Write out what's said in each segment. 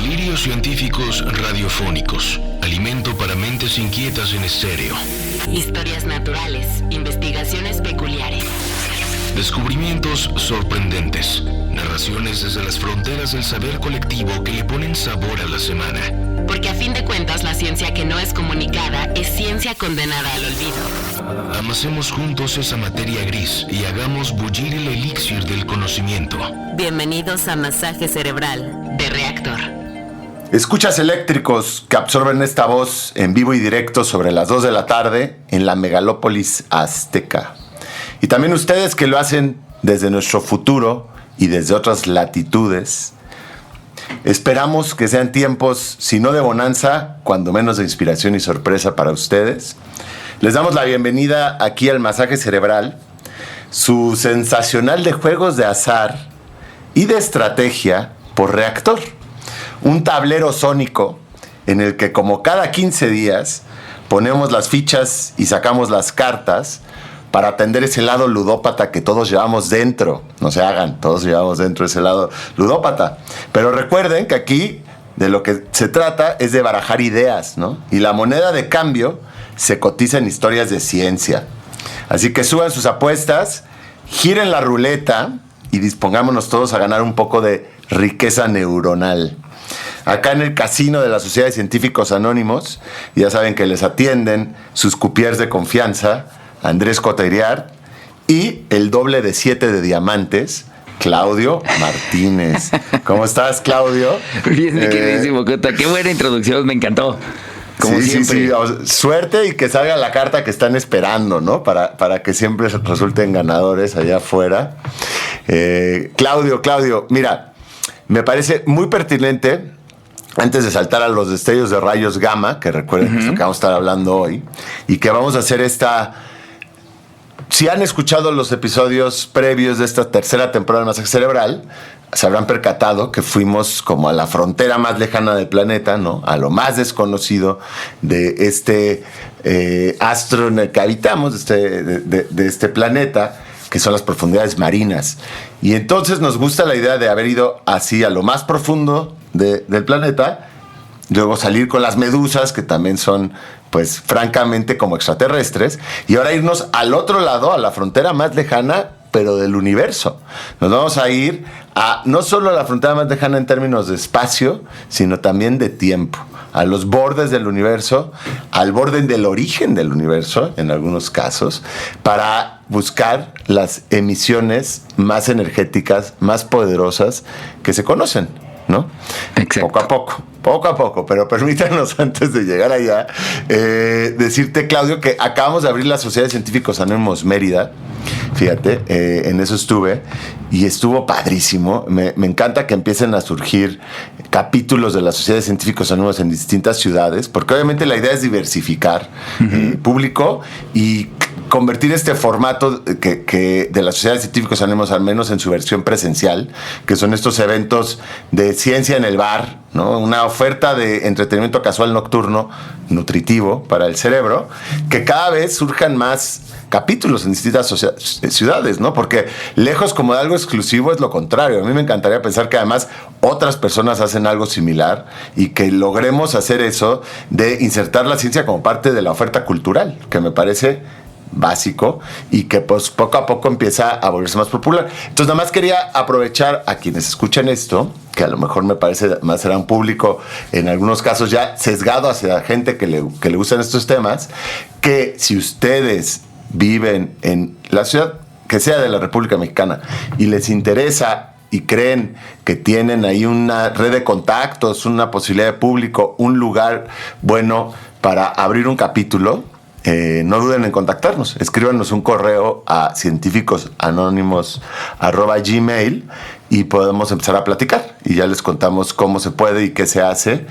Delirios científicos radiofónicos. Alimento para mentes inquietas en estéreo. Historias naturales, investigaciones peculiares. Descubrimientos sorprendentes. Narraciones desde las fronteras del saber colectivo que le ponen sabor a la semana. Porque a fin de cuentas la ciencia que no es comunicada es ciencia condenada al olvido. Amasemos juntos esa materia gris y hagamos bullir el elixir del conocimiento. Bienvenidos a Masaje Cerebral de Reactor. Escuchas eléctricos que absorben esta voz en vivo y directo sobre las 2 de la tarde en la megalópolis azteca. Y también ustedes que lo hacen desde nuestro futuro y desde otras latitudes. Esperamos que sean tiempos, si no de bonanza, cuando menos de inspiración y sorpresa para ustedes. Les damos la bienvenida aquí al Masaje Cerebral, su sensacional de juegos de azar y de estrategia por Reactor. Un tablero sónico en el que, como cada 15 días, ponemos las fichas y sacamos las cartas para atender ese lado ludópata que todos llevamos dentro. No se hagan, todos llevamos dentro ese lado ludópata. Pero recuerden que aquí de lo que se trata es de barajar ideas, ¿no? Y la moneda de cambio se cotiza en historias de ciencia. Así que suban sus apuestas, giren la ruleta y dispongámonos todos a ganar un poco de riqueza neuronal. Acá en el casino de la Sociedad de Científicos Anónimos, ya saben que les atienden sus cupiers de confianza, Andrés Coteiriart, y el doble de 7 de diamantes, Claudio Martínez. ¿Cómo estás, Claudio? Bien, mi queridísimo Cota. Qué buena introducción, me encantó. Como siempre. Sí. Suerte y que salga la carta que están esperando, ¿no? Para que siempre resulten ganadores allá afuera. Claudio, mira, me parece muy pertinente, antes de saltar a los destellos de rayos gamma, que recuerden que es lo que vamos a estar hablando hoy, y que vamos a hacer esta... Si han escuchado los episodios previos de esta tercera temporada de Masaje Cerebral, se habrán percatado que fuimos como a la frontera más lejana del planeta, ¿no? A lo más desconocido de este astro en el que habitamos, de este planeta, que son las profundidades marinas. Y entonces nos gusta la idea de haber ido así a lo más profundo del planeta, luego salir con las medusas, que también son, pues, francamente como extraterrestres, y ahora irnos al otro lado, a la frontera más lejana, pero del universo. Nos vamos a ir a no solo a la frontera más lejana en términos de espacio, sino también de tiempo, a los bordes del universo, al borde del origen del universo, en algunos casos, para buscar las emisiones más energéticas, más poderosas que se conocen, ¿no? Exacto. Poco a poco, pero permítanos antes de llegar allá, decirte, Claudio, que acabamos de abrir la Sociedad de Científicos Anónimos Mérida. Fíjate, en eso estuve y estuvo padrísimo. Me encanta que empiecen a surgir capítulos de la Sociedad de Científicos Anónimos en distintas ciudades, porque obviamente la idea es diversificar público y convertir este formato que de la Sociedad de Científicos Anónimos, al menos en su versión presencial, que son estos eventos de ciencia en el bar, ¿no? Una oferta de entretenimiento casual nocturno, nutritivo para el cerebro, que cada vez surjan más capítulos en distintas ciudades, ¿no? Porque lejos como de algo exclusivo es lo contrario. A mí me encantaría pensar que además otras personas hacen algo similar y que logremos hacer eso de insertar la ciencia como parte de la oferta cultural, que me parece básico y que pues poco a poco empieza a volverse más popular. Entonces nada más quería aprovechar a quienes escuchan esto, que a lo mejor me parece más será un público en algunos casos ya sesgado hacia la gente que le gustan estos temas, que si ustedes viven en la ciudad que sea de la República Mexicana y les interesa y creen que tienen ahí una red de contactos, una posibilidad de público, un lugar bueno para abrir un capítulo, no duden en contactarnos. Escríbanos un correo a científicosanónimos@gmail y podemos empezar a platicar y ya les contamos cómo se puede y qué se hace,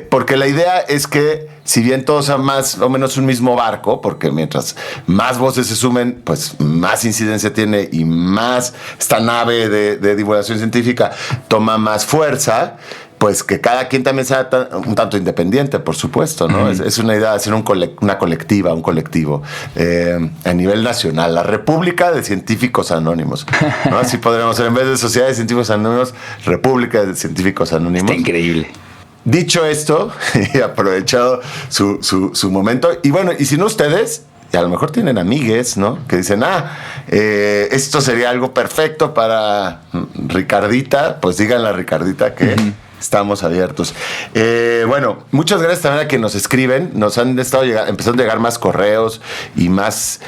porque la idea es que si bien todos sean más o menos un mismo barco, porque mientras más voces se sumen, pues más incidencia tiene y más esta nave de divulgación científica toma más fuerza, pues que cada quien también sea un tanto independiente, por supuesto, ¿no? Es una idea de hacer una colectiva, un colectivo a nivel nacional, la República de Científicos Anónimos, ¿no? Así podríamos ser, en vez de Sociedad de Científicos Anónimos, República de Científicos Anónimos. Está increíble. Dicho esto, y aprovechado su momento, y bueno, y si no ustedes, y a lo mejor tienen amigues, ¿no? Que dicen, esto sería algo perfecto para Ricardita, pues díganle a Ricardita que estamos abiertos. Bueno, muchas gracias también a quienes nos escriben. Nos han estado empezando a llegar más correos y más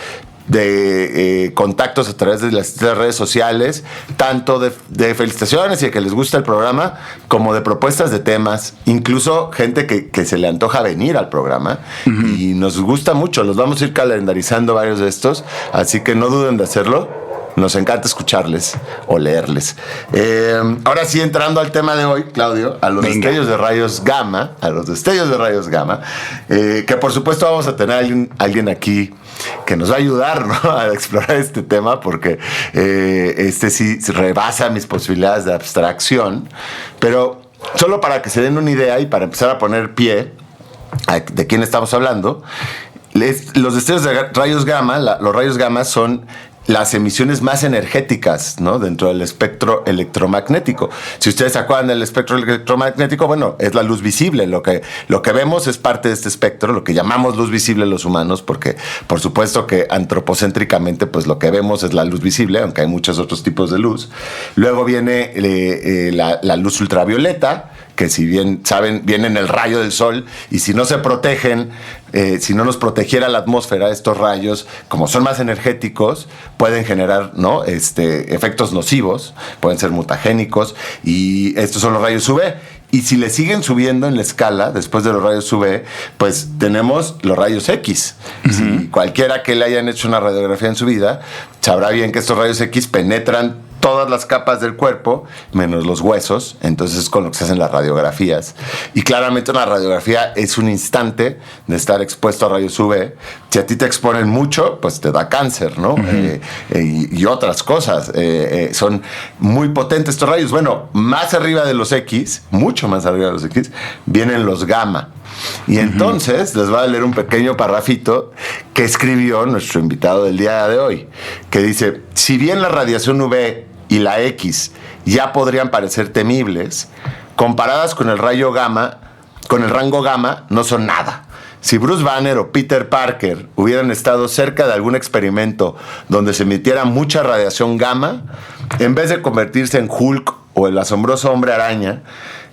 de contactos a través de las redes sociales, tanto de felicitaciones y de que les gusta el programa, como de propuestas de temas, incluso gente que se le antoja venir al programa, y nos gusta mucho. Los vamos a ir calendarizando varios de estos, así que no duden de hacerlo. Nos encanta escucharles o leerles. Ahora sí, entrando al tema de hoy, Claudio, a los destellos de rayos gamma, que por supuesto vamos a tener alguien aquí que nos va a ayudar, ¿no?, a explorar este tema, porque este sí rebasa mis posibilidades de abstracción. Pero solo para que se den una idea y para empezar a poner pie de quién estamos hablando, los destellos de rayos gamma, los rayos gamma son las emisiones más energéticas, ¿no?, dentro del espectro electromagnético. Si ustedes se acuerdan del espectro electromagnético, bueno, es la luz visible. Lo que vemos es parte de este espectro, lo que llamamos luz visible los humanos, porque por supuesto que antropocéntricamente, pues lo que vemos es la luz visible, aunque hay muchos otros tipos de luz. Luego viene la luz ultravioleta, que si bien saben, viene en el rayo del sol, y si no se protegen, si no nos protegiera la atmósfera, estos rayos, como son más energéticos, pueden generar, ¿no?, efectos nocivos, pueden ser mutagénicos, y estos son los rayos UV. Y si le siguen subiendo en la escala, después de los rayos UV, pues tenemos los rayos X. Si cualquiera que le hayan hecho una radiografía en su vida, sabrá bien que estos rayos X penetran todas las capas del cuerpo, menos los huesos. Entonces es con lo que se hacen las radiografías. Y claramente una radiografía es un instante de estar expuesto a rayos UV. Si a ti te exponen mucho, pues te da cáncer, ¿no? Y otras cosas. Son muy potentes estos rayos. Bueno, más arriba de los X, mucho más arriba de los X, vienen los gamma. Y entonces les voy a leer un pequeño parrafito que escribió nuestro invitado del día de hoy, que dice: si bien la radiación UV y la X ya podrían parecer temibles, comparadas con el rayo gamma, con el rango gamma, no son nada. Si Bruce Banner o Peter Parker hubieran estado cerca de algún experimento donde se emitiera mucha radiación gamma, en vez de convertirse en Hulk o el asombroso hombre araña,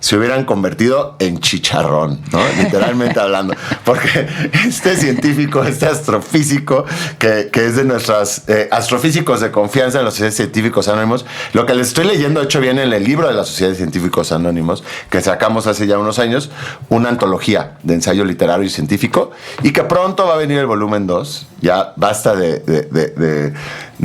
se hubieran convertido en chicharrón, ¿no? Literalmente hablando. Porque este científico, este astrofísico, que es de nuestros astrofísicos de confianza en la Sociedad de Científicos Anónimos, lo que les estoy leyendo, de hecho, viene en el libro de la Sociedad de Científicos Anónimos, que sacamos hace ya unos años, una antología de ensayo literario y científico, y que pronto va a venir el volumen 2. Ya basta de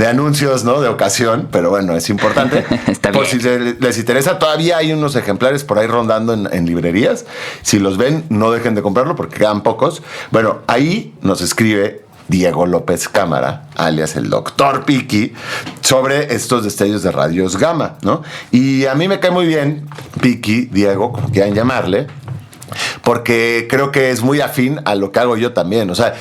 anuncios, ¿no?, de ocasión, pero bueno, es importante. Está por bien. si les interesa, todavía hay unos ejemplares por ahí rondando en librerías. Si los ven, no dejen de comprarlo porque quedan pocos. Bueno, ahí nos escribe Diego López Cámara, alias el Dr. Piki, sobre estos destellos de rayos gamma, ¿no? Y a mí me cae muy bien Piki, Diego, como quieran llamarle, porque creo que es muy afín a lo que hago yo también. O sea,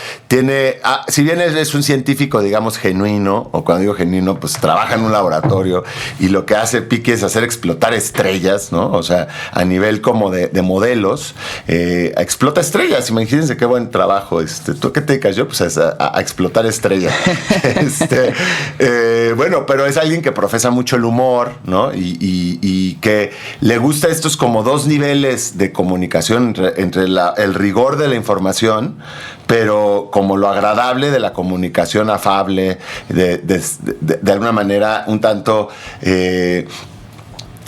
si bien es un científico, digamos, genuino, o cuando digo genuino, pues trabaja en un laboratorio, y lo que hace Piki es hacer explotar estrellas, ¿no? O sea, a nivel como de modelos, explota estrellas. Imagínense qué buen trabajo. ¿Tú qué te dedicas? Yo, pues a explotar estrellas. Bueno, pero es alguien que profesa mucho el humor, ¿no? Y que le gusta estos como dos niveles de comunicación entre el rigor de la información, pero como lo agradable de la comunicación afable, de alguna manera un tanto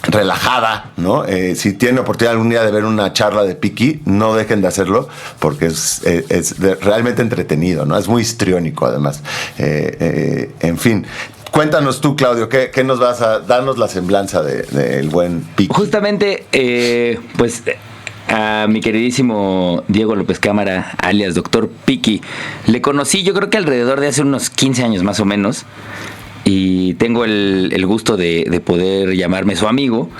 relajada, ¿no? Si tienen oportunidad algún día de ver una charla de Piki, no dejen de hacerlo, porque es realmente entretenido, ¿no? Es muy histriónico, además. En fin. Cuéntanos tú, Claudio, ¿qué nos vas a darnos la semblanza del buen Piki? Justamente, pues a mi queridísimo Diego López Cámara, alias Dr. Piki, le conocí yo creo que alrededor de hace unos 15 años más o menos, y tengo el gusto de poder llamarme su amigo.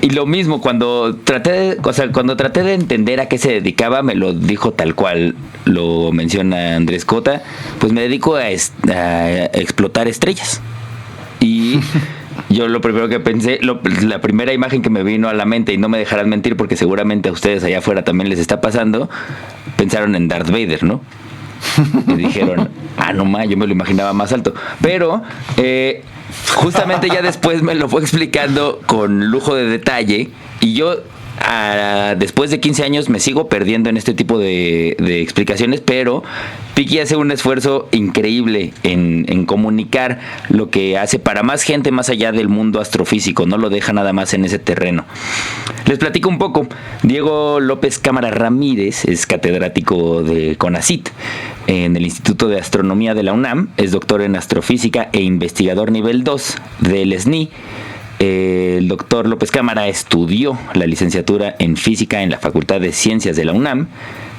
Y lo mismo, cuando traté de entender a qué se dedicaba, me lo dijo tal cual lo menciona Andrés Cota, pues me dedico a explotar estrellas. Y yo lo primero que pensé, la primera imagen que me vino a la mente, y no me dejarán mentir porque seguramente a ustedes allá afuera también les está pasando, pensaron en Darth Vader, ¿no? Y dijeron, no yo me lo imaginaba más alto. Pero justamente ya después me lo fue explicando con lujo de detalle, y yo después de 15 años me sigo perdiendo en este tipo de explicaciones, pero Piki hace un esfuerzo increíble en comunicar lo que hace para más gente más allá del mundo astrofísico, no lo deja nada más en ese terreno. Les platico un poco. Diego López Cámara Ramírez es catedrático de CONACYT en el Instituto de Astronomía de la UNAM, es doctor en astrofísica e investigador nivel 2 del SNI. El doctor López Cámara estudió la licenciatura en física en la Facultad de Ciencias de la UNAM,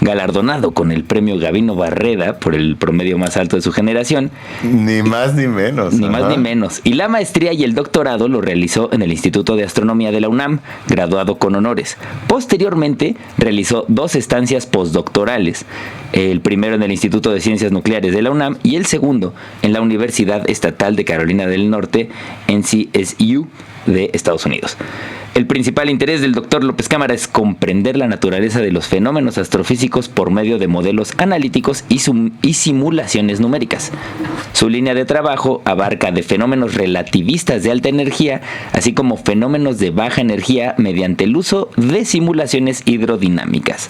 galardonado con el premio Gavino Barreda por el promedio más alto de su generación. Ni más ni menos. Ni más ni menos. Y la maestría y el doctorado lo realizó en el Instituto de Astronomía de la UNAM, graduado con honores. Posteriormente realizó 2 estancias postdoctorales, el primero en el Instituto de Ciencias Nucleares de la UNAM y el segundo en la Universidad Estatal de Carolina del Norte, NCSU, de Estados Unidos. El principal interés del doctor López Cámara es comprender la naturaleza de los fenómenos astrofísicos por medio de modelos analíticos y simulaciones numéricas. Su línea de trabajo abarca de fenómenos relativistas de alta energía, así como fenómenos de baja energía mediante el uso de simulaciones hidrodinámicas.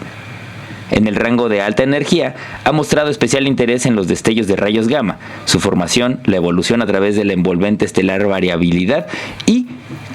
En el rango de alta energía, ha mostrado especial interés en los destellos de rayos gamma, su formación, la evolución a través de la envolvente estelar variabilidad y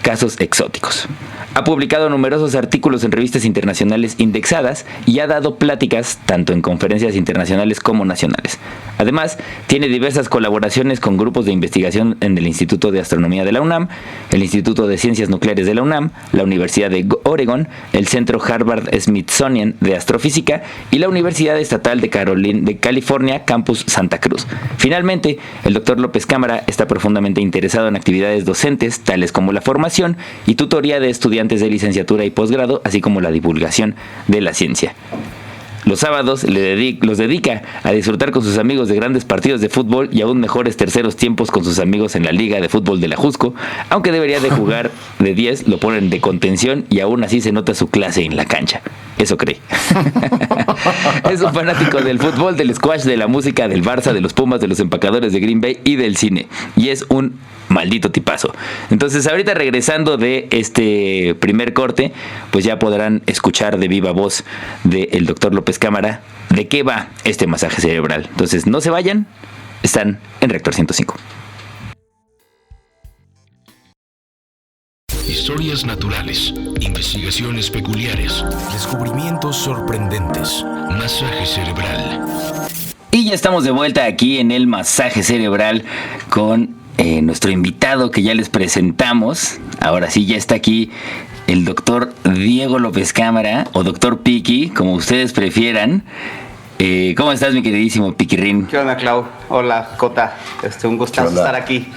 casos exóticos. Ha publicado numerosos artículos en revistas internacionales indexadas y ha dado pláticas tanto en conferencias internacionales como nacionales. Además, tiene diversas colaboraciones con grupos de investigación en el Instituto de Astronomía de la UNAM, el Instituto de Ciencias Nucleares de la UNAM, la Universidad de Oregon, el Centro Harvard-Smithsonian de Astrofísica y la Universidad Estatal de California, Campus Santa Cruz. Finalmente, el doctor López Cámara está profundamente interesado en actividades docentes, tales como la formación y tutoría de estudiantes de licenciatura y posgrado, así como la divulgación de la ciencia. Los sábados los dedica a disfrutar con sus amigos de grandes partidos de fútbol y aún mejores terceros tiempos con sus amigos en la Liga de Fútbol de la Jusco. Aunque debería de jugar de 10, lo ponen de contención y aún así se nota su clase en la cancha. Eso cree. Es un fanático del fútbol, del squash, de la música, del Barça, de los Pumas, de los empacadores de Green Bay y del cine. Y es un maldito tipazo. Entonces, ahorita regresando de este primer corte, pues ya podrán escuchar de viva voz del doctor López Cámara de qué va este masaje cerebral. Entonces, no se vayan, están en Reactor 105. Historias naturales, investigaciones peculiares, descubrimientos sorprendentes, masaje cerebral. Y ya estamos de vuelta aquí en el masaje cerebral con nuestro invitado que ya les presentamos. Ahora sí, ya está aquí el doctor Diego López Cámara, o doctor Piki, como ustedes prefieran. ¿Cómo estás, mi queridísimo Piquirrín? ¿Qué onda, Clau? Hola, Cota. Un gustazo estar aquí.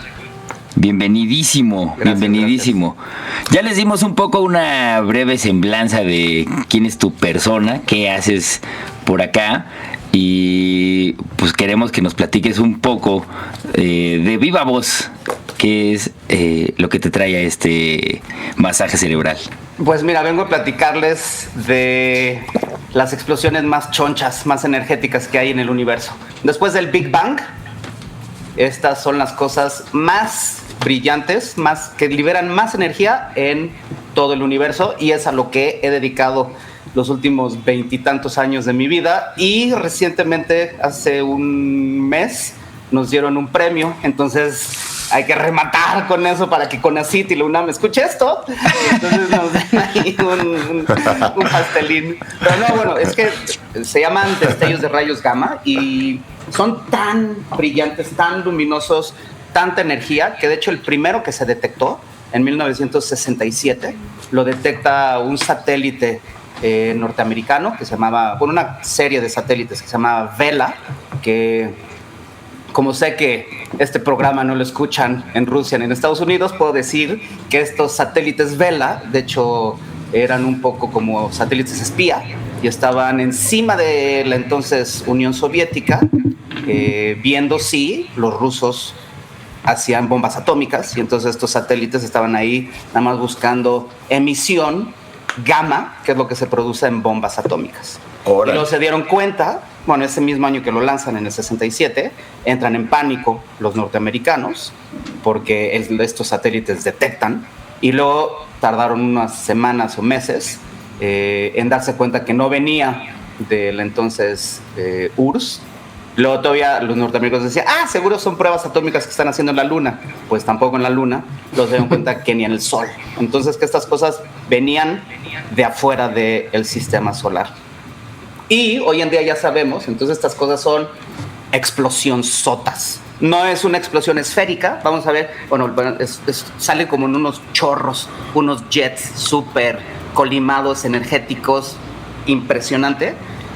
Bienvenidísimo, bienvenidísimo. Gracias. Ya les dimos un poco una breve semblanza de quién es tu persona, qué haces por acá, y pues queremos que nos platiques un poco de viva voz qué es lo que te trae a este masaje cerebral. Pues mira, vengo a platicarles de las explosiones más chonchas, más energéticas que hay en el universo. Después del Big Bang, estas son las cosas más brillantes, más que liberan más energía en todo el universo, y es a lo que he dedicado los últimos 20 y tantos años de mi vida. Y recientemente, hace un mes, nos dieron un premio, entonces hay que rematar con eso para que CONACYT y la UNAM escuche esto. Entonces nos den ahí un pastelín. Pero no, bueno, es que se llaman destellos de rayos gamma y son tan brillantes, tan luminosos, tanta energía, que de hecho el primero que se detectó en 1967 lo detecta un satélite norteamericano que se llamaba, bueno, una serie de satélites que se llamaba Vela, que como sé que este programa no lo escuchan en Rusia ni en Estados Unidos, puedo decir que estos satélites Vela, de hecho, eran un poco como satélites espía y estaban encima de la entonces Unión Soviética, viendo si los rusos hacían bombas atómicas, y entonces estos satélites estaban ahí nada más buscando emisión gamma, que es lo que se produce en bombas atómicas. Órale. Y luego se dieron cuenta, bueno, ese mismo año que lo lanzan, en el 67, entran en pánico los norteamericanos porque estos satélites detectan, y luego tardaron unas semanas o meses en darse cuenta que no venía del entonces URSS. Luego todavía los norteamericanos decían, seguro son pruebas atómicas que están haciendo en la Luna. Pues tampoco en la Luna, los dieron cuenta que ni en el Sol. Entonces que estas cosas venían de afuera del sistema solar. Y hoy en día ya sabemos, entonces estas cosas son explosionzotas. No es una explosión esférica, vamos a ver, bueno, sale como en unos chorros, unos jets súper colimados, energéticos, impresionante.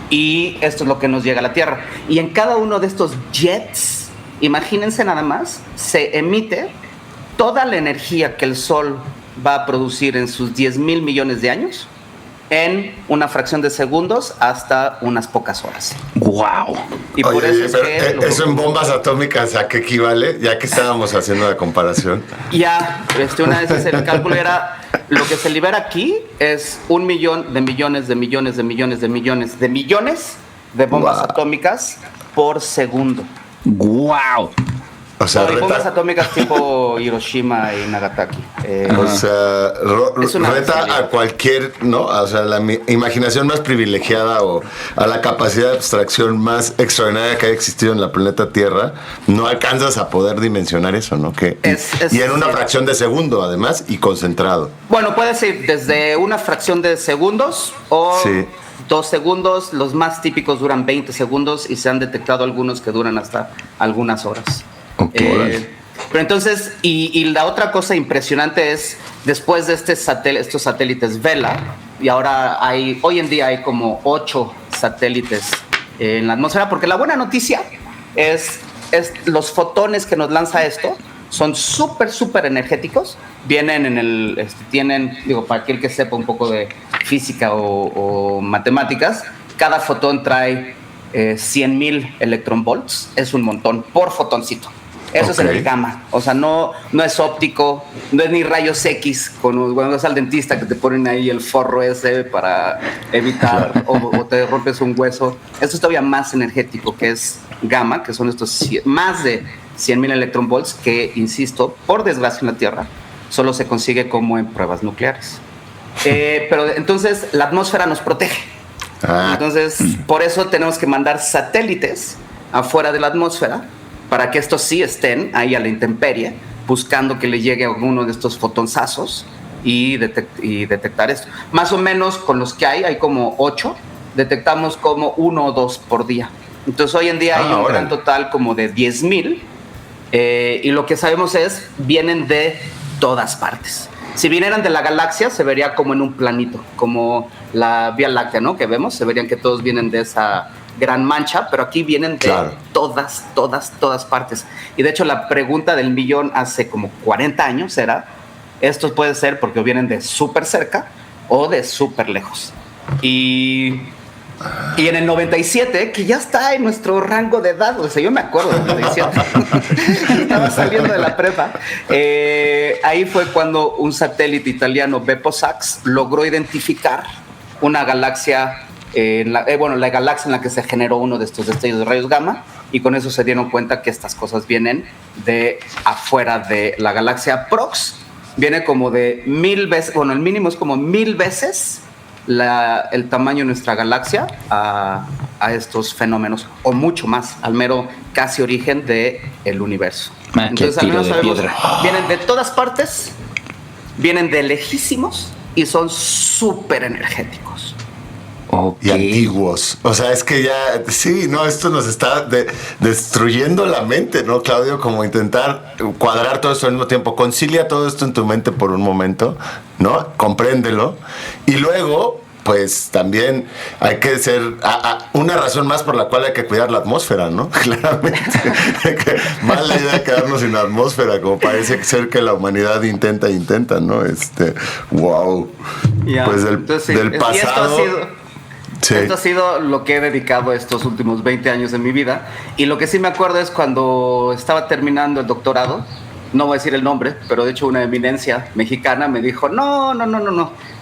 Y esto es lo que nos llega a la Tierra. Y en cada uno de estos jets, imagínense nada más, se emite toda la energía que el Sol va a producir en sus 10,000 millones de años en una fracción de segundos hasta unas pocas horas. ¡Wow! Y por eso es que eso en bombas atómicas, ¿a qué equivale? Ya que estábamos haciendo la comparación. Ya, una vez el cálculo era, lo que se libera aquí es 1 millón de millones de millones de millones de millones de millones de bombas atómicas por segundo. ¡Wow! O sea, bombas atómicas tipo Hiroshima y Nagasaki. O sea, es una reta bestialidad. a cualquier, ¿no? O sea, la imaginación más privilegiada o a la capacidad de abstracción más extraordinaria que haya existido en la planeta Tierra, no alcanzas a poder dimensionar eso, ¿no? Y en una fracción de segundo, además, y concentrado. Bueno, puede ser desde una fracción de segundos o 2 segundos. Los más típicos duran 20 segundos y se han detectado algunos que duran hasta algunas horas. Okay. Pero entonces, y la otra cosa impresionante es, después de estos satélites Vela, y ahora hoy en día hay como 8 satélites en la atmósfera, porque la buena noticia es los fotones que nos lanza esto son súper energéticos, vienen tienen, para aquel que sepa un poco de física o matemáticas, cada fotón trae 100,000 electronvolts, es un montón por fotoncito. Eso es en el gamma, o sea, no es óptico, no es ni rayos X, cuando vas al dentista que te ponen ahí el forro ese para evitar o te rompes un hueso. Esto es todavía más energético, que es gamma, que son estos más de 100,000 electronvolts que, insisto, por desgracia en la Tierra, solo se consigue como en pruebas nucleares. Pero entonces la atmósfera nos protege. Entonces, por eso tenemos que mandar satélites afuera de la atmósfera para que estos sí estén ahí a la intemperie, buscando que le llegue alguno de estos fotonzazos y detectar esto. Más o menos con los que hay como 8, detectamos como 1 o 2 por día. Entonces hoy en día hay un gran total como de 10,000, y lo que sabemos vienen de todas partes. Si vinieran de la galaxia, se vería como en un planito, como la Vía Láctea, ¿no? Que vemos, se verían que todos vienen de esa gran mancha, pero aquí vienen de todas partes. Y de hecho la pregunta del millón hace como 40 años era, estos puede ser porque vienen de súper cerca o de súper lejos. Y en el 97, que ya está en nuestro rango de edad, o sea, yo me acuerdo del 97, estaba saliendo de la prepa, ahí fue cuando un satélite italiano, Bepo-Sax, logró identificar una galaxia, la galaxia en la que se generó uno de estos destellos de rayos gamma, y con eso se dieron cuenta que estas cosas vienen de afuera de la galaxia. Prox viene como de 1,000 veces, bueno, el mínimo es como 1,000 veces el tamaño de nuestra galaxia a estos fenómenos, o mucho más, al mero casi origen del universo. Entonces, al menos sabemos, vienen de todas partes, vienen de lejísimos y son súper energéticos. Y antiguos. O sea, es que ya, sí, no, esto nos está destruyendo la mente, ¿no, Claudio? Como intentar cuadrar todo esto al mismo tiempo. Concilia todo esto en tu mente por un momento, ¿no? Compréndelo. Y luego pues también hay que ser una razón más por la cual hay que cuidar la atmósfera, ¿no? Claramente. Mala idea quedarnos sin atmósfera, como parece ser que la humanidad intenta, ¿no? Wow. Yeah. Pues del pasado. Esto ha sido lo que he dedicado estos últimos 20 años de mi vida. Y lo que sí me acuerdo es cuando estaba terminando el doctorado, no voy a decir el nombre, pero de hecho una eminencia mexicana me dijo, no,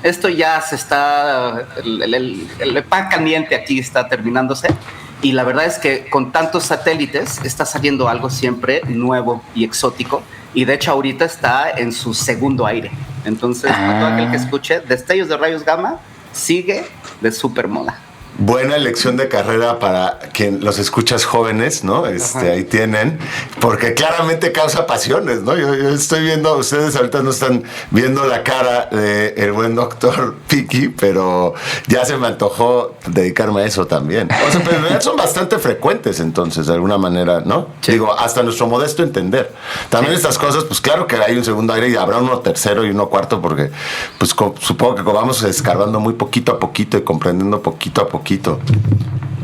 esto ya se está, el pan caliente aquí está terminándose. Y la verdad es que con tantos satélites está saliendo algo siempre nuevo y exótico. Y de hecho ahorita está en su segundo aire. Entonces, para todo aquel que escuche destellos de rayos gamma, sigue de súper moda. Buena elección de carrera para quien los escuchas jóvenes, ¿no? Ahí tienen, porque claramente causa pasiones, ¿no? Yo estoy viendo, ustedes ahorita no están viendo la cara del buen doctor Piki, pero ya se me antojó dedicarme a eso también. O sea, pero en realidad son bastante frecuentes, entonces, de alguna manera, ¿no? Sí. Digo, hasta nuestro modesto entender. También estas cosas, pues claro que hay un segundo aire y habrá uno tercero y uno cuarto, porque pues supongo que vamos escarbando muy poquito a poquito y comprendiendo poquito a poquito.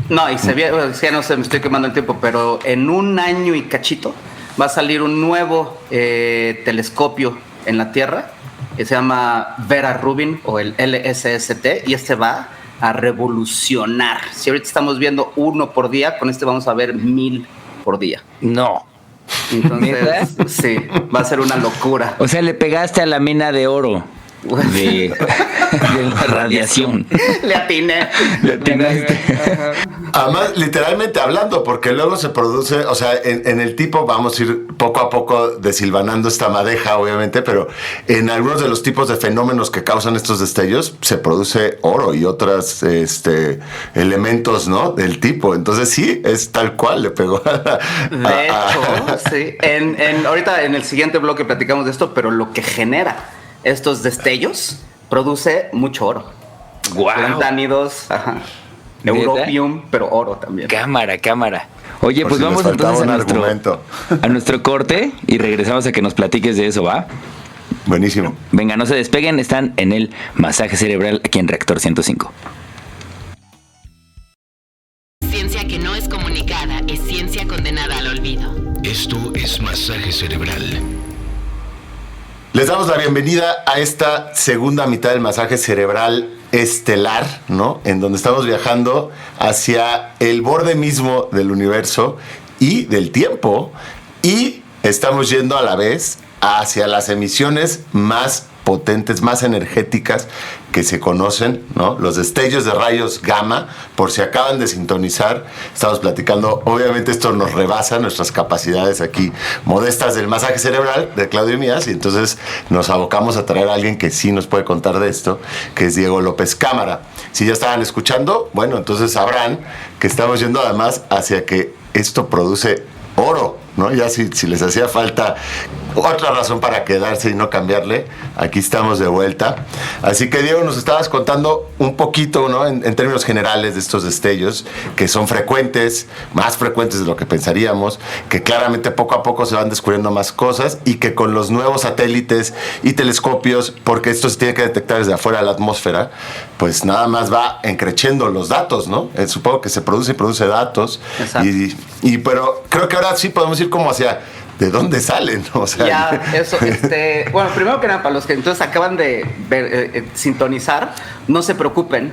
No, y ya no sé, me estoy quemando el tiempo, pero en un año y cachito va a salir un nuevo telescopio en la Tierra que se llama Vera Rubin o el LSST, y va a revolucionar. Si ahorita estamos viendo 1 por día, con vamos a ver 1000 por día. No. Entonces, sí, va a ser una locura. O sea, le pegaste a la mina de oro. De la radiación. Le atiné. Además, literalmente hablando, porque luego se produce, o sea, en el tipo vamos a ir poco a poco desilvanando esta madeja, obviamente, pero en algunos de los tipos de fenómenos que causan estos destellos se produce oro y otros elementos, ¿no? Del tipo. Entonces sí, es tal cual, le pegó de hecho, sí. Ahorita en el siguiente bloque platicamos de esto, pero lo que genera estos destellos produce mucho oro. Wow. Lantánidos, europium, pero oro también. Cámara. Oye, por pues si vamos entonces a nuestro corte y regresamos a que nos platiques de eso, ¿va? Buenísimo. Venga, no se despeguen, están en el masaje cerebral aquí en Reactor 105. Ciencia que no es comunicada es ciencia condenada al olvido. Esto es masaje cerebral. Les damos la bienvenida a esta segunda mitad del masaje cerebral estelar, ¿no? En donde estamos viajando hacia el borde mismo del universo y del tiempo, y estamos yendo a la vez hacia las emisiones más potentes, más energéticas que se conocen, ¿no? Los destellos de rayos gamma, por si acaban de sintonizar, estamos platicando, obviamente esto nos rebasa nuestras capacidades aquí modestas del masaje cerebral de Claudio y mías, y entonces nos abocamos a traer a alguien que sí nos puede contar de esto, que es Diego López Cámara. Si ya estaban escuchando, bueno, entonces sabrán que estamos yendo además hacia que esto produce oro, ¿no? Ya si les hacía falta otra razón para quedarse y no cambiarle, aquí estamos de vuelta. Así que, Diego, nos estabas contando un poquito, ¿no? En términos generales de estos destellos, que son frecuentes, más frecuentes de lo que pensaríamos, que claramente poco a poco se van descubriendo más cosas, y que con los nuevos satélites y telescopios, porque esto se tiene que detectar desde afuera de la atmósfera, pues nada más va encreciendo los datos, ¿no? Supongo que se produce datos. Exacto. Pero creo que ahora sí podemos ir como hacia ¿de dónde salen? O sea, ya, eso, bueno, primero que nada, para los que entonces acaban de ver, sintonizar, no se preocupen,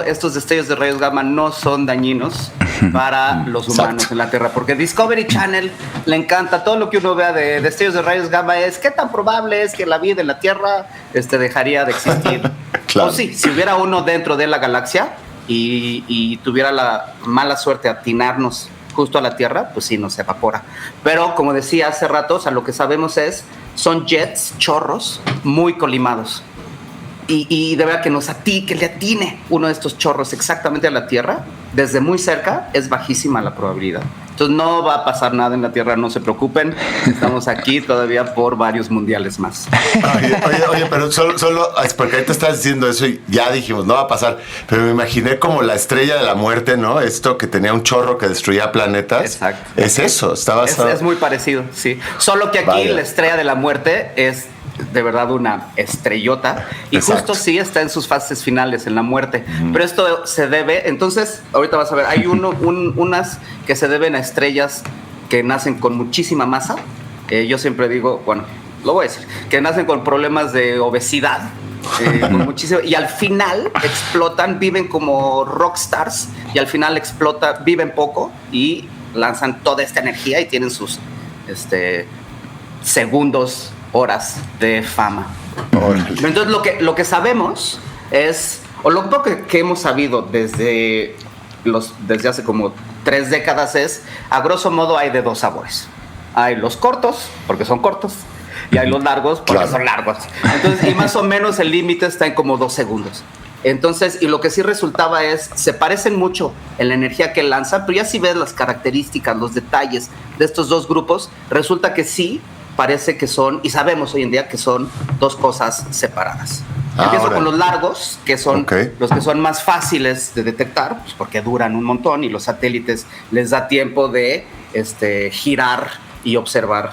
estos destellos de rayos gamma no son dañinos para los humanos. Exacto. En la Tierra, porque Discovery Channel le encanta todo lo que uno vea de destellos de rayos gamma. ¿Qué tan probable es que la vida en la Tierra dejaría de existir? Claro. O sí, si hubiera uno dentro de la galaxia y tuviera la mala suerte de atinarnos justo a la Tierra, pues sí, nos evapora. Pero como decía hace rato, o sea, lo que sabemos son jets, chorros, muy colimados. Y de verdad que le atine uno de estos chorros exactamente a la Tierra, desde muy cerca, es bajísima la probabilidad. Entonces no va a pasar nada en la Tierra, no se preocupen. Estamos aquí todavía por varios mundiales más. Oye, pero solo porque ahorita estás diciendo eso y ya dijimos, no va a pasar. Pero me imaginé como la estrella de la muerte, ¿no? Esto que tenía un chorro que destruía planetas. Exacto. Es eso, está basado. Es muy parecido, sí. Solo que aquí la estrella de la muerte es de verdad una estrellota. Y Exacto. justo sí está en sus fases finales, en la muerte. Pero esto se debe, entonces, ahorita vas a ver, hay unas que se deben a estrellas que nacen con muchísima masa. Yo siempre digo, bueno, lo voy a decir, que nacen con problemas de obesidad. Con muchísimo, y al final explotan, viven como rockstars, y al final viven poco y lanzan toda esta energía y tienen sus segundos, horas de fama. Entonces lo que sabemos es, o lo poco que hemos sabido desde hace como 3 décadas es, a grosso modo hay de 2 sabores. Hay los cortos, porque son cortos, y hay los largos, porque son largos. Entonces, y más o menos el límite está en como 2 segundos. Entonces, y lo que sí resultaba es, se parecen mucho en la energía que lanzan, pero ya si ves las características, los detalles de estos 2 grupos, resulta que sí parece que son, y sabemos hoy en día que son 2 cosas separadas. Empiezo con los largos, que son los que son más fáciles de detectar, pues porque duran un montón y los satélites les da tiempo de girar y observar.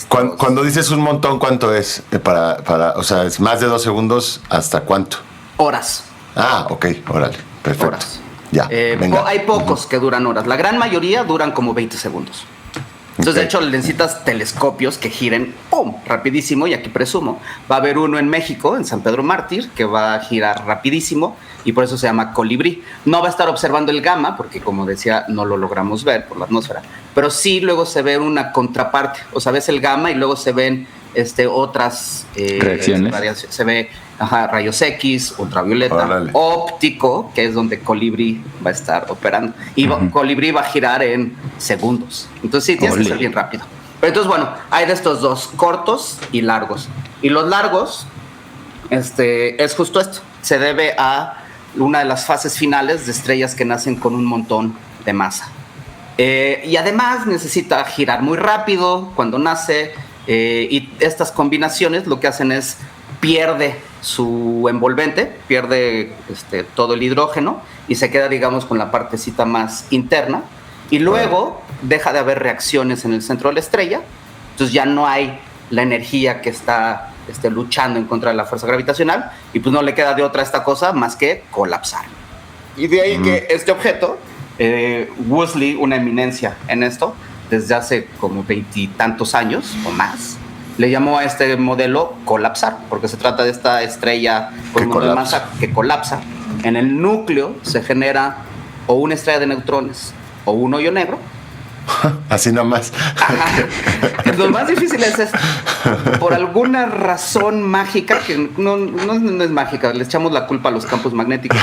Cuando dices un montón, ¿cuánto es? O sea, ¿es más de 2 segundos hasta cuánto? Horas. Ok, órale, perfecto. Horas. Ya, venga. Hay pocos que duran horas. La gran mayoría duran como 20 segundos. Entonces, de hecho, necesitas telescopios que giren ¡pum! Rapidísimo. Y aquí presumo, va a haber uno en México, en San Pedro Mártir, que va a girar rapidísimo y por eso se llama Colibrí. No va a estar observando el gamma, porque como decía, no lo logramos ver por la atmósfera. Pero sí luego se ve una contraparte. O sea, ves el gamma y luego se ven otras reacciones. Se ve rayos X, ultravioleta, óptico, que es donde Colibrí va a estar operando. Y Colibrí va a girar en segundos. Entonces sí, tienes que ser bien rápido. Pero entonces, bueno, hay de estos 2, cortos y largos. Y los largos, es justo esto. Se debe a una de las fases finales de estrellas que nacen con un montón de masa. Y además necesita girar muy rápido cuando nace. Y estas combinaciones lo que hacen es pierde su envolvente, pierde todo el hidrógeno y se queda, digamos, con la partecita más interna, y luego deja de haber reacciones en el centro de la estrella. Entonces ya no hay la energía que está luchando en contra de la fuerza gravitacional, y pues no le queda de otra a esta cosa más que colapsar. Y de ahí que este objeto, Wolseley, una eminencia en esto desde hace como 20 y tantos años o más, le llamó a este modelo colapsar, porque se trata de esta estrella con un montón de masa que colapsa. En el núcleo se genera o una estrella de neutrones o un hoyo negro. Así nomás. Lo más difícil es esto. Por alguna razón mágica, que no es mágica, le echamos la culpa a los campos magnéticos.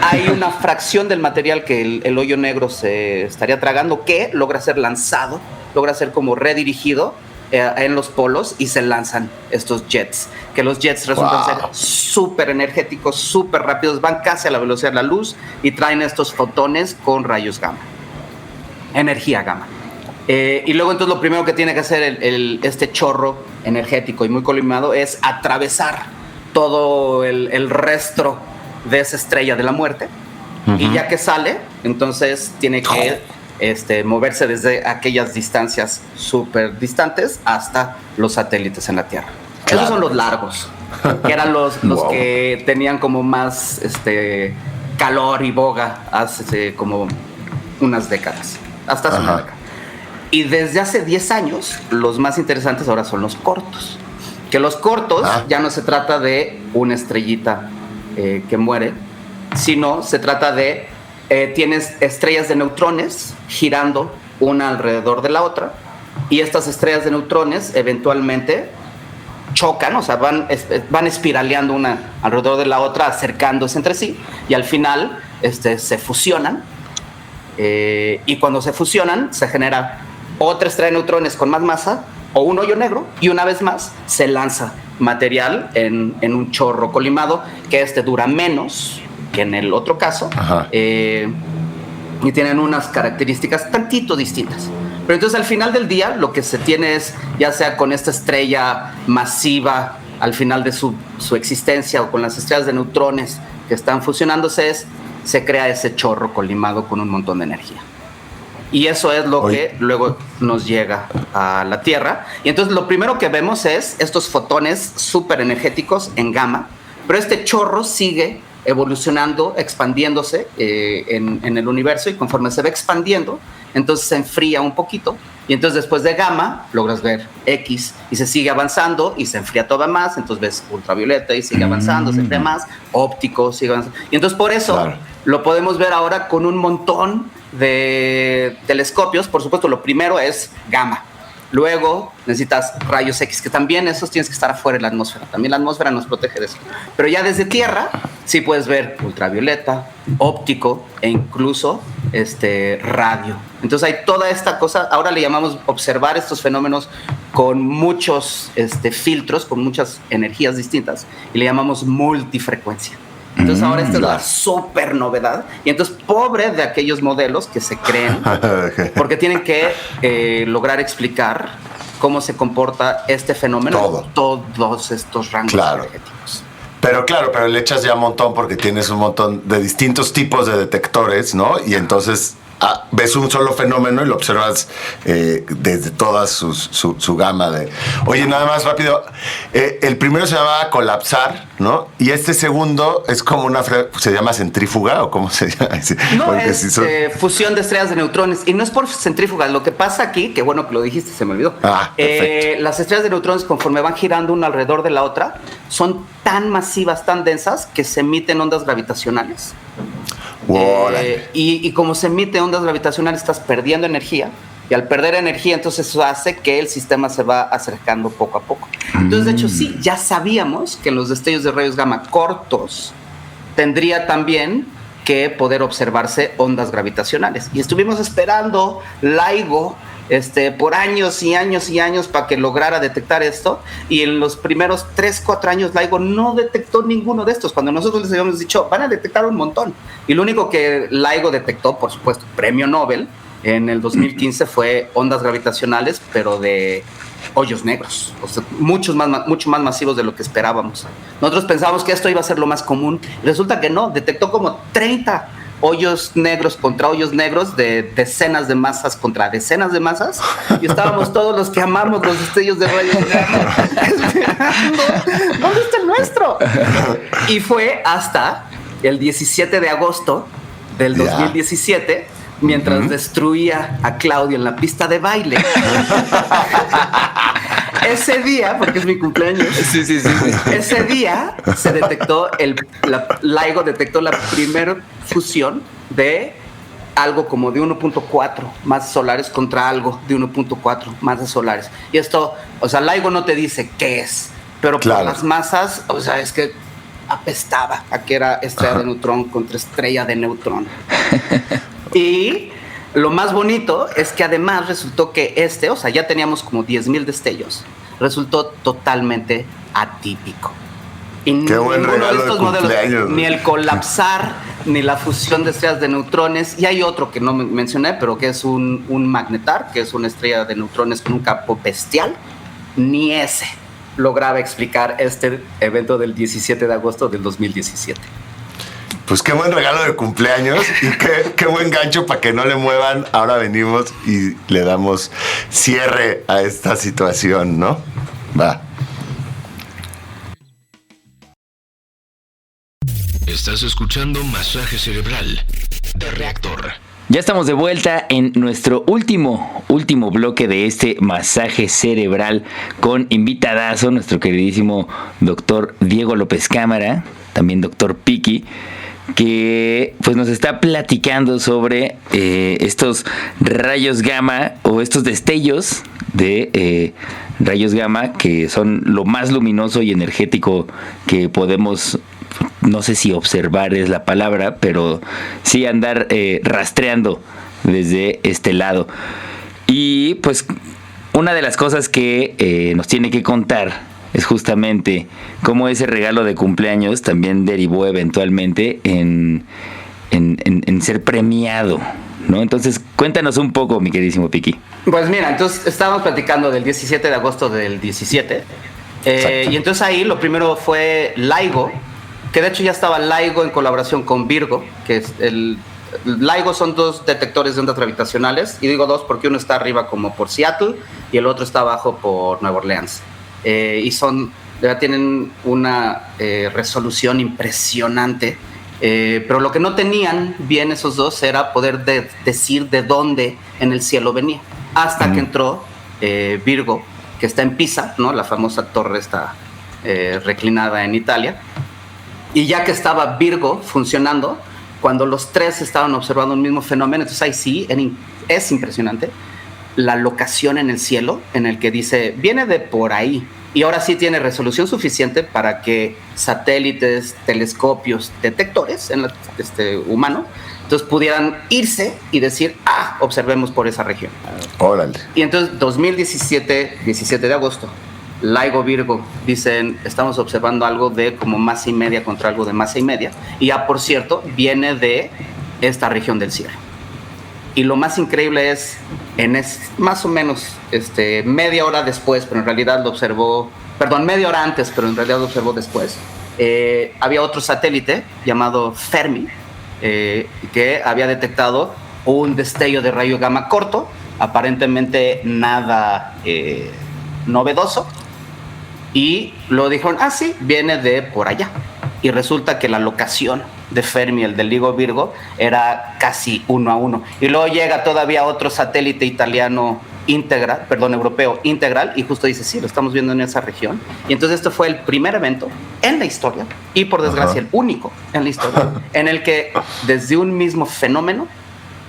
Hay una fracción del material que el hoyo negro se estaría tragando que logra ser lanzado, logra ser como redirigido en los polos, y se lanzan estos jets, que los jets resultan ser súper energéticos, súper rápidos, van casi a la velocidad de la luz y traen estos fotones con rayos gamma, energía gamma. Y luego entonces lo primero que tiene que hacer este chorro energético y muy colisionado es atravesar todo el resto de esa estrella de la muerte. Y ya que sale, entonces tiene que moverse desde aquellas distancias súper distantes hasta los satélites en la Tierra. Esos son los largos, que eran los que tenían como más calor y boga hace como unas décadas, hasta hace una década. Y desde hace 10 años, los más interesantes ahora son los cortos. Que los cortos ya no se trata de una estrellita que muere, sino se trata de tienes estrellas de neutrones girando una alrededor de la otra, y estas estrellas de neutrones eventualmente chocan, o sea, van espiraleando una alrededor de la otra, acercándose entre sí, y al final se fusionan, y cuando se fusionan se genera otra estrella de neutrones con más masa o un hoyo negro, y una vez más se lanza material en un chorro colimado, que dura menos que en el otro caso, y tienen unas características tantito distintas. Pero entonces al final del día lo que se tiene es, ya sea con esta estrella masiva al final de su existencia, o con las estrellas de neutrones que están fusionándose, se crea ese chorro colimado con un montón de energía. Y eso es lo que luego nos llega a la Tierra. Y entonces lo primero que vemos es estos fotones súper energéticos en gamma, pero este chorro sigue evolucionando, expandiéndose en el universo, y conforme se va expandiendo, entonces se enfría un poquito, y entonces después de gamma logras ver X, y se sigue avanzando y se enfría todavía más, entonces ves ultravioleta y sigue avanzando, se enfría más, óptico, sigue avanzando. Y entonces por eso lo podemos ver ahora con un montón de telescopios. Por supuesto, lo primero es gamma. Luego necesitas rayos X, que también esos tienes que estar afuera de la atmósfera. También la atmósfera nos protege de eso. Pero ya desde tierra sí puedes ver ultravioleta, óptico e incluso radio. Entonces hay toda esta cosa. Ahora le llamamos observar estos fenómenos con muchos filtros, con muchas energías distintas, y le llamamos multifrecuencia. Entonces ahora esta es la súper novedad. Y entonces pobre de aquellos modelos que se creen, porque tienen que lograr explicar cómo se comporta este fenómeno en todos estos rangos energéticos. Pero le echas ya un montón porque tienes un montón de distintos tipos de detectores, ¿no? Y entonces ves un solo fenómeno y lo observas desde toda su gama de... Oye, nada más rápido, el primero se llamaba colapsar, ¿no? Y este segundo es como ¿se llama centrífuga o cómo se llama? No, porque es fusión de estrellas de neutrones, y no es por centrífuga. Lo que pasa aquí, que bueno que lo dijiste, se me olvidó. Las estrellas de neutrones, conforme van girando una alrededor de la otra, son tan masivas, tan densas, que se emiten ondas gravitacionales. Y como se emite ondas gravitacionales, estás perdiendo energía, y al perder energía, entonces eso hace que el sistema se va acercando poco a poco. Entonces, de hecho, sí, ya sabíamos que en los destellos de rayos gamma cortos tendría también que poder observarse ondas gravitacionales, y estuvimos esperando LIGO por años y años y años para que lograra detectar esto, y en los primeros 3-4 años LIGO no detectó ninguno de estos, cuando nosotros les habíamos dicho van a detectar un montón. Y lo único que LIGO detectó, por supuesto, premio Nobel en el 2015, fue ondas gravitacionales, pero de hoyos negros, o sea, mucho más masivos de lo que esperábamos. Nosotros pensábamos que esto iba a ser lo más común, y resulta que no, detectó como 30 hoyos negros contra hoyos negros, de decenas de masas contra decenas de masas, y estábamos todos los que amamos los destellos de rayos gamma esperando, ¿dónde está el nuestro? Y fue hasta el 17 de agosto del 2017, mientras destruía a Claudio en la pista de baile. Ese día, porque es mi cumpleaños, ese día se detectó, LIGO detectó la primera fusión de algo como de 1.4 masas solares contra algo de 1.4 masas solares. Y esto, o sea, LIGO no te dice qué es, pero por las masas, o sea, es que apestaba a que era estrella de neutrón contra estrella de neutrón. Y lo más bonito es que además resultó que o sea, ya teníamos como 10,000 destellos, resultó totalmente atípico. Y qué buen regalo de estos modelos, ni el colapsar, ni la fusión de estrellas de neutrones, y hay otro que no mencioné, pero que es un magnetar, que es una estrella de neutrones con un campo bestial, ni ese lograba explicar este evento del 17 de agosto del 2017. Pues qué buen regalo de cumpleaños, y qué buen gancho para que no le muevan. Ahora venimos y le damos cierre a esta situación, ¿no? Va. Estás escuchando Masaje Cerebral de Reactor. Ya estamos de vuelta en nuestro último bloque de este masaje cerebral, con invitadazo, nuestro queridísimo doctor Diego López Cámara, también doctor Piki, que pues nos está platicando sobre estos rayos gamma, o estos destellos de rayos gamma, que son lo más luminoso y energético que podemos, no sé si observar es la palabra, pero sí andar rastreando desde este lado. Y pues una de las cosas que nos tiene que contar es justamente cómo ese regalo de cumpleaños también derivó eventualmente en ser premiado, ¿no? Entonces, cuéntanos un poco, mi queridísimo Piki. Pues mira, entonces estábamos platicando del 17 de agosto del 17, y entonces ahí lo primero fue LIGO, que de hecho ya estaba LIGO en colaboración con Virgo, que es LIGO son 2 detectores de ondas gravitacionales, y digo 2 porque uno está arriba como por Seattle y el otro está abajo por Nueva Orleans. Y tienen una resolución impresionante, pero lo que no tenían bien esos 2 era poder decir de dónde en el cielo venía, hasta que entró Virgo, que está en Pisa, ¿no? La famosa torre está reclinada en Italia. Y ya que estaba Virgo funcionando, cuando los 3 estaban observando un mismo fenómeno, entonces ahí sí, es impresionante la locación en el cielo en el que dice, viene de por ahí. Y ahora sí tiene resolución suficiente para que satélites, telescopios, detectores en humano, entonces pudieran irse y decir, observemos por esa región. Órale. Y entonces 2017, 17 de agosto, LIGO Virgo dicen, estamos observando algo de como masa y media contra algo de masa y media, y ya por cierto viene de esta región del cielo. Y lo más increíble es, más o menos media hora después, pero en realidad lo observó, media hora antes, pero en realidad lo observó después, había otro satélite llamado Fermi, que había detectado un destello de rayo gamma corto, aparentemente nada novedoso, y lo dijeron, sí, viene de por allá. Y resulta que la locación de Fermi, el del LIGO Virgo, era casi 1 a 1. Y luego llega todavía otro satélite italiano europeo integral, y justo dice, sí, lo estamos viendo en esa región. Y entonces este fue el primer evento en la historia, y por desgracia el único en la historia, en el que desde un mismo fenómeno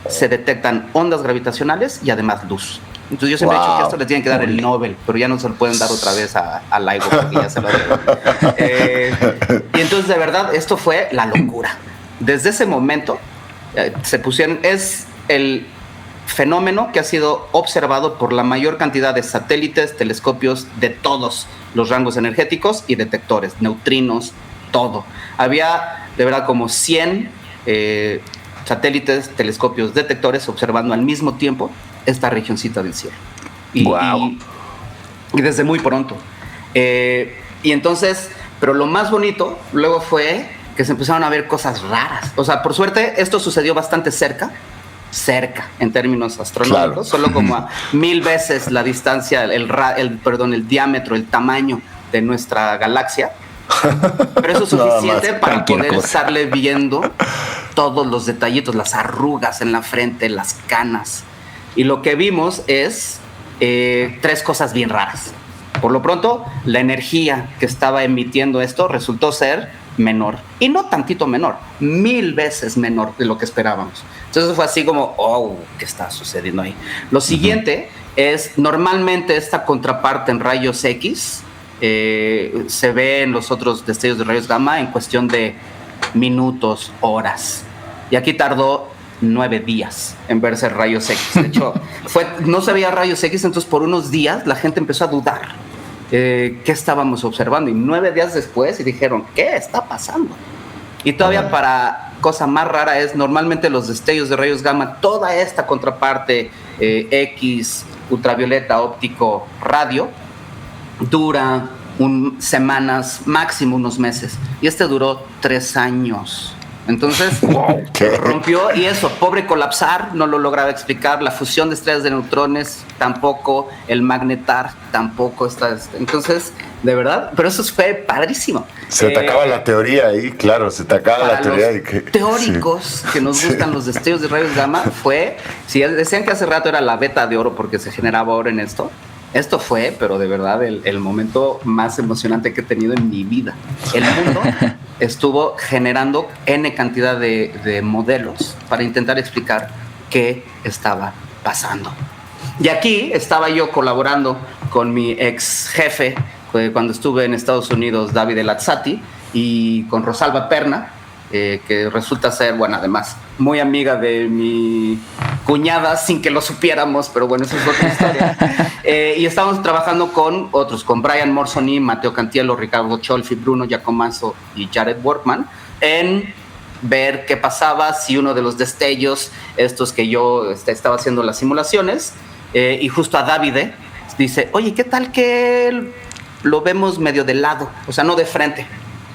se detectan ondas gravitacionales y además luz. Entonces yo siempre he dicho que esto le tienen que dar el Nobel, pero ya no se lo pueden dar otra vez a LIGO, porque ya se lo dieron. Y entonces de verdad esto fue la locura. Desde ese momento es el fenómeno que ha sido observado por la mayor cantidad de satélites, telescopios de todos los rangos energéticos y detectores, neutrinos, todo. Había de verdad como 100 satélites, telescopios, detectores observando al mismo tiempo esta regioncita del cielo. Y desde muy pronto. Y entonces, pero lo más bonito luego fue que se empezaron a ver cosas raras. O sea, por suerte esto sucedió bastante cerca en términos astronómicos, solo como a 1000 veces la distancia, el diámetro, el tamaño de nuestra galaxia. Pero eso es suficiente para poder estarle viendo todos los detallitos, las arrugas en la frente, las canas. Y lo que vimos es 3 cosas bien raras. Por lo pronto, la energía que estaba emitiendo esto resultó ser menor. Y no tantito menor, 1000 veces menor de lo que esperábamos. Entonces fue así como, ¿qué está sucediendo ahí? Lo siguiente es, normalmente esta contraparte en rayos X se ve en los otros destellos de rayos gamma en cuestión de minutos, horas. Y aquí tardó 9 días en verse rayos X. De hecho, no se veía rayos X, entonces por unos días la gente empezó a dudar qué estábamos observando. Y 9 días después y dijeron, ¿qué está pasando? Y todavía para cosa más rara es, normalmente los destellos de rayos gamma, toda esta contraparte X, ultravioleta, óptico, radio, dura semanas, máximo unos meses. Y este duró 3 años. Entonces rompió, y eso, pobre colapsar, no lo lograba explicar. La fusión de estrellas de neutrones tampoco, el magnetar tampoco está. Entonces, de verdad, pero eso fue padrísimo. Se te acaba la teoría ahí, claro, se te acaba la teoría. Para los teóricos que nos gustan los destellos de rayos gamma, si decían que hace rato era la beta de oro porque se generaba oro en esto fue, pero de verdad, el momento más emocionante que he tenido en mi vida. El mundo estuvo generando N cantidad de modelos para intentar explicar qué estaba pasando. Y aquí estaba yo colaborando con mi ex jefe cuando estuve en Estados Unidos, David Elazzati, y con Rosalba Perna, que resulta ser, bueno, además, muy amiga de mi cuñada, sin que lo supiéramos, pero bueno, eso es otra historia. Y estábamos trabajando con otros, con Brian Morsoni, Matteo Cantiello, Ricardo Cholfi, Bruno Giacomanzo y Jared Workman, en ver qué pasaba si uno de los destellos, estos que yo estaba haciendo las simulaciones, y justo a Davide dice, oye, ¿qué tal que lo vemos medio de lado? O sea, no de frente,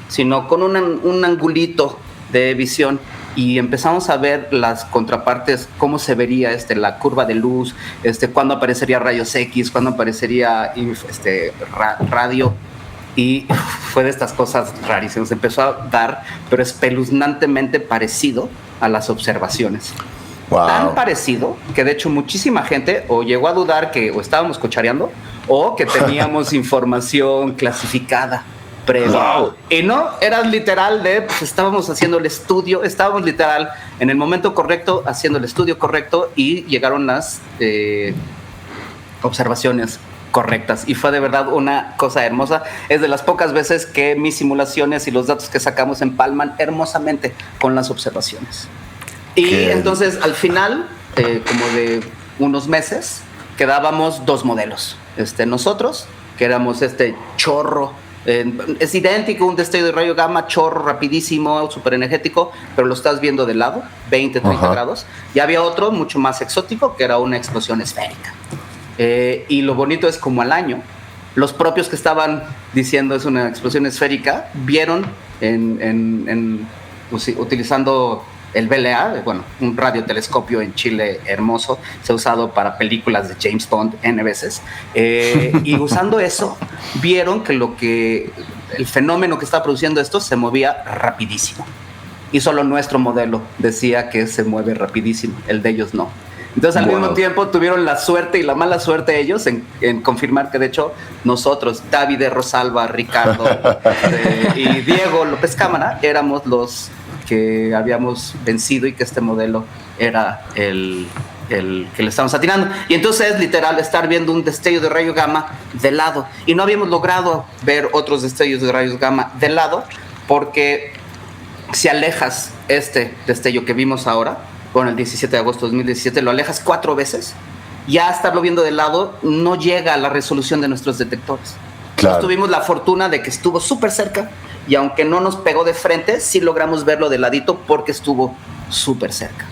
sino con un angulito de visión. y empezamos a ver las contrapartes, cómo se vería la curva de luz, cuándo aparecería rayos X, cuándo aparecería radio, y fue de estas cosas rarísimas. Empezó a dar, pero espeluznantemente parecido a las observaciones. Wow. Tan parecido que de hecho muchísima gente o llegó a dudar que o estábamos cochareando o que teníamos información clasificada previa. Wow. Y no, era literal pues estábamos haciendo el estudio, estábamos literal en el momento correcto haciendo el estudio correcto y llegaron las observaciones correctas y fue de verdad una cosa hermosa. Es de las pocas veces que mis simulaciones y los datos que sacamos empalman hermosamente con las observaciones. Y entonces al final, como de unos meses, quedábamos 2 modelos. Nosotros, que éramos chorro, es idéntico, un destello de rayo gamma, chorro rapidísimo, súper energético, pero lo estás viendo de lado, 20, 30 grados. Y había otro mucho más exótico, que era una explosión esférica. Y lo bonito es como al año, los propios que estaban diciendo es una explosión esférica, vieron utilizando el BLA, un radiotelescopio en Chile hermoso, se ha usado para películas de James Bond N veces, y usando eso, vieron que el fenómeno que estaba produciendo esto se movía rapidísimo. Y solo nuestro modelo decía que se mueve rapidísimo, el de ellos no. Entonces al mismo tiempo tuvieron la suerte y la mala suerte ellos en confirmar que de hecho nosotros, David Rosalba, Ricardo y Diego López Cámara, éramos los que habíamos vencido y que este modelo era el que le estamos atinando. Y entonces literal estar viendo un destello de rayo gamma de lado, y no habíamos logrado ver otros destellos de rayos gamma de lado porque si alejas destello que vimos ahora, el 17 de agosto de 2017, lo alejas 4 veces, ya estarlo viendo de lado no llega a la resolución de nuestros detectores. Claro. Entonces tuvimos la fortuna de que estuvo súper cerca, y aunque no nos pegó de frente, sí logramos verlo de ladito porque estuvo súper cerca.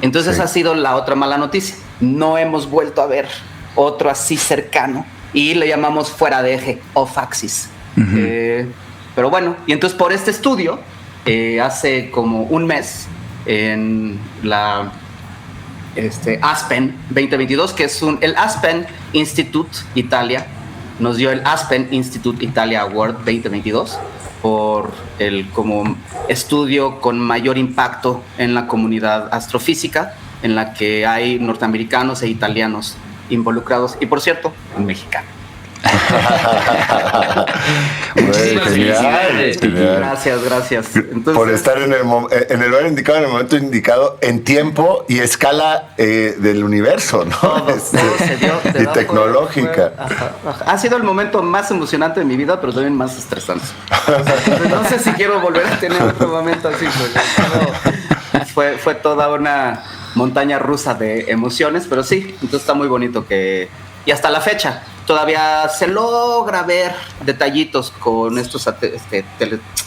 Entonces ha sido la otra mala noticia. No hemos vuelto a ver otro así cercano, y le llamamos fuera de eje, off axis. Pero bueno, y entonces por este estudio, hace como un mes, en la Aspen 2022, que es el Aspen Institute Italia, nos dio el Aspen Institute Italia Award 2022 por el como estudio con mayor impacto en la comunidad astrofísica, en la que hay norteamericanos e italianos involucrados, y por cierto, un mexicano. Gracias. Entonces, por estar en el lugar indicado, en el momento indicado, en tiempo y escala del universo, ¿no? Todo se dio, y tecnológica. Ha sido el momento más emocionante de mi vida, pero también más estresante. Entonces, no sé si quiero volver a tener otro momento así. Fue toda una montaña rusa de emociones, pero sí, entonces está muy bonito y hasta la fecha todavía se logra ver detallitos con estos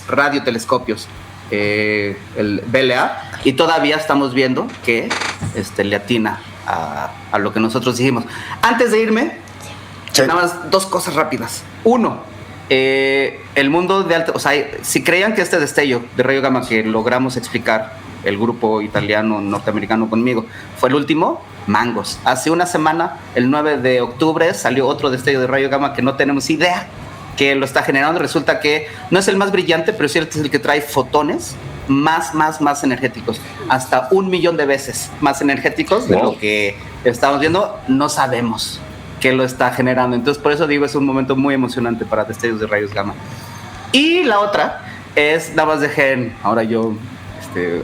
radiotelescopios, el BLA, y todavía estamos viendo que le atina a lo que nosotros dijimos. Antes de irme, nada más 2 cosas rápidas. 1, el mundo de alta, si creían que este destello de rayo gamma que logramos explicar el grupo italiano norteamericano conmigo fue el último, mangos. Hace una semana, el 9 de octubre, salió otro destello de rayo gamma que no tenemos idea que lo está generando. Resulta que no es el más brillante, pero sí es el que trae fotones más energéticos, hasta 1 millón de veces más energéticos de lo que estamos viendo. No sabemos qué lo está generando, entonces por eso digo, es un momento muy emocionante para destellos de rayos gamma. Y la otra es, nada más dejen, ahora yo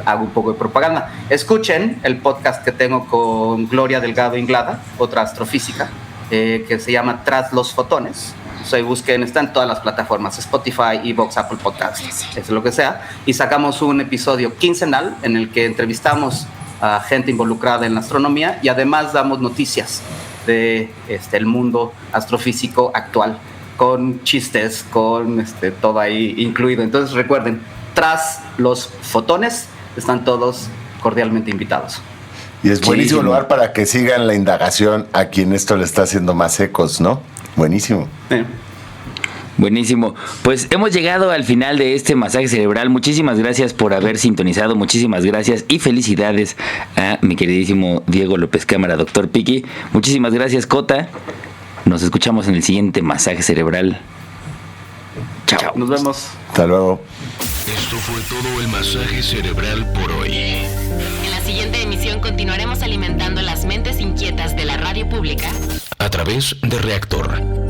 hago un poco de propaganda. Escuchen el podcast que tengo con Gloria Delgado Inglada, otra astrofísica, que se llama Tras los Fotones. Busquen, está en todas las plataformas, Spotify, Evox, Apple Podcasts, es lo que sea. Y sacamos un episodio quincenal en el que entrevistamos a gente involucrada en la astronomía y además damos noticias de el mundo astrofísico actual, con chistes, con todo ahí incluido. Entonces recuerden, Tras los Fotones, están todos cordialmente invitados. Y es buenísimo lugar para que sigan la indagación a quien esto le está haciendo más ecos, ¿no? Buenísimo. Buenísimo. Pues hemos llegado al final de este masaje cerebral. Muchísimas gracias por haber sintonizado. Muchísimas gracias y felicidades a mi queridísimo Diego López Cámara, doctor Piki. Muchísimas gracias, Cota. Nos escuchamos en el siguiente masaje cerebral. Chao. Nos vemos. Hasta luego. Esto fue todo el masaje cerebral por hoy. En la siguiente emisión continuaremos alimentando las mentes inquietas de la radio pública A través de Reactor